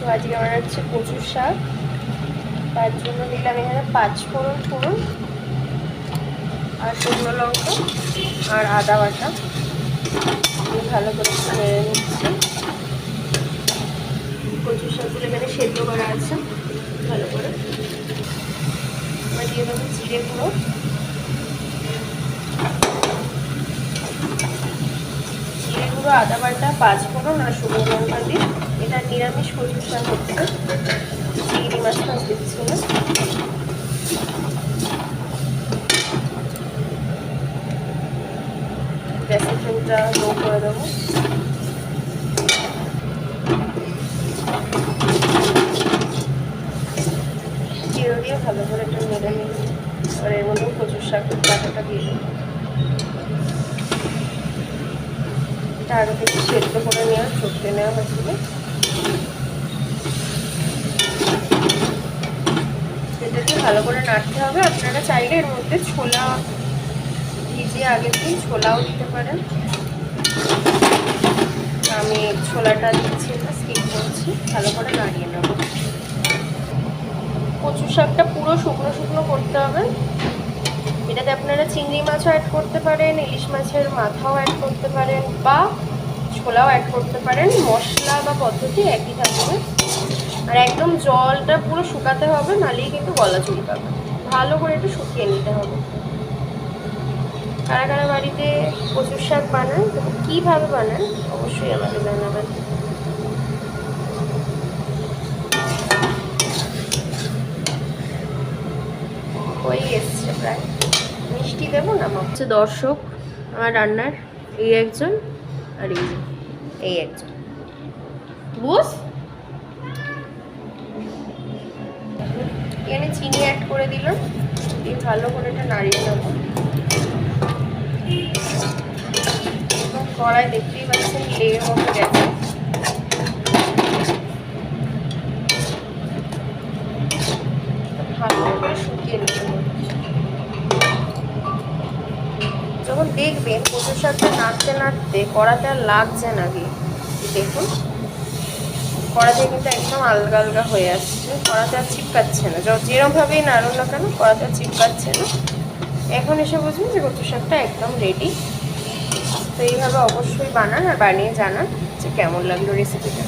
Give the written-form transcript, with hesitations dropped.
তো আজকে আমার হচ্ছে কচুর শাক, তার জন্য দিলাম এখানে 5 ফোড়ন আর শুকনো লঙ্কা আর আদা বাটা। ভালো করে নেড়ে নিচ্ছি। কচুর শাকগুলো এখানে সেদ্ধ করা আছে ভালো করে। দিয়ে দেবো জিরে গুঁড়ো, আদা বাটা, 5 ফোড়ন আর শুকনো লঙ্কা দিয়ে। এটা নিরামিষ কচুর শাক হচ্ছে, চিংড়ি মাছ দিচ্ছি না। গ্যাসের ফ্লেমটা লো করে দেবো। জিরে দিয়ে ভালো করে একটু নেড়ে নিই। আর এর মধ্যে কচুর শাক বাটাটা দিয়ে দেবো। এটা আগে থেকে সেদ্ধ করে নেওয়া, চটকে নেওয়া হয়েছিল। এটাকে ভালো করে নাড়তে হবে। আপনারা চাইলে এর মধ্যে ছোলা ভিজিয়ে আগের দিন ছোলাও দিতে পারেন। আমি ছোলাটা দিচ্ছি না, স্কিপ করছি। ভালো করে নাড়িয়ে নেব। কচু শাকটা পুরো শুকনো করতে হবে। এটাতে আপনারা চিংড়ি মাছও অ্যাড করতে পারেন, ইলিশ মাছের মাথাও অ্যাড করতে পারেন, বা ছোলাও অ্যাড করতে পারেন। মশলা বা পদ্ধতি একই থাকবে। আর একদম জলটা পুরো শুকাতে হবে, নাহলেই কিন্তু গলা চুলকাবে। ভালো করে একটু শুকিয়ে নিতে হবে। কারা কারা বাড়িতে কচুর শাক বানান, কীভাবে বানান অবশ্যই আমাকে জানাবেন। হয়ে এসছে প্রায়। মিষ্টি দেবো না হচ্ছে দর্শক আমার রান্নার, এই একজন আর এই একজন। বুঝ এখানে চিনি অ্যাড করে দিলাম, দিয়ে ভালো করে এটা নাড়িয়ে নেবো। কড়াই দেখতেই পাচ্ছেন লেগের মতো গেছে। ভালো করে শুকিয়ে নিতে হবে। যখন দেখবেন কচুর শাকটা নাড়তে কড়াতে আর লাগছে না, কি দেখুন কড়াতে কিন্তু একদম আলগা হয়ে আসছে। কড়াতে আর চিপকাচ্ছে না, যেরকমভাবেই নাড়ুন না কেন কড়াতে আর চিপকাচ্ছে না। এখন এসে বুঝবেন যে কচুর শাকটা একদম রেডি। তো এইভাবে অবশ্যই বানান আর বানিয়ে জানান যে কেমন লাগলো রেসিপিটা।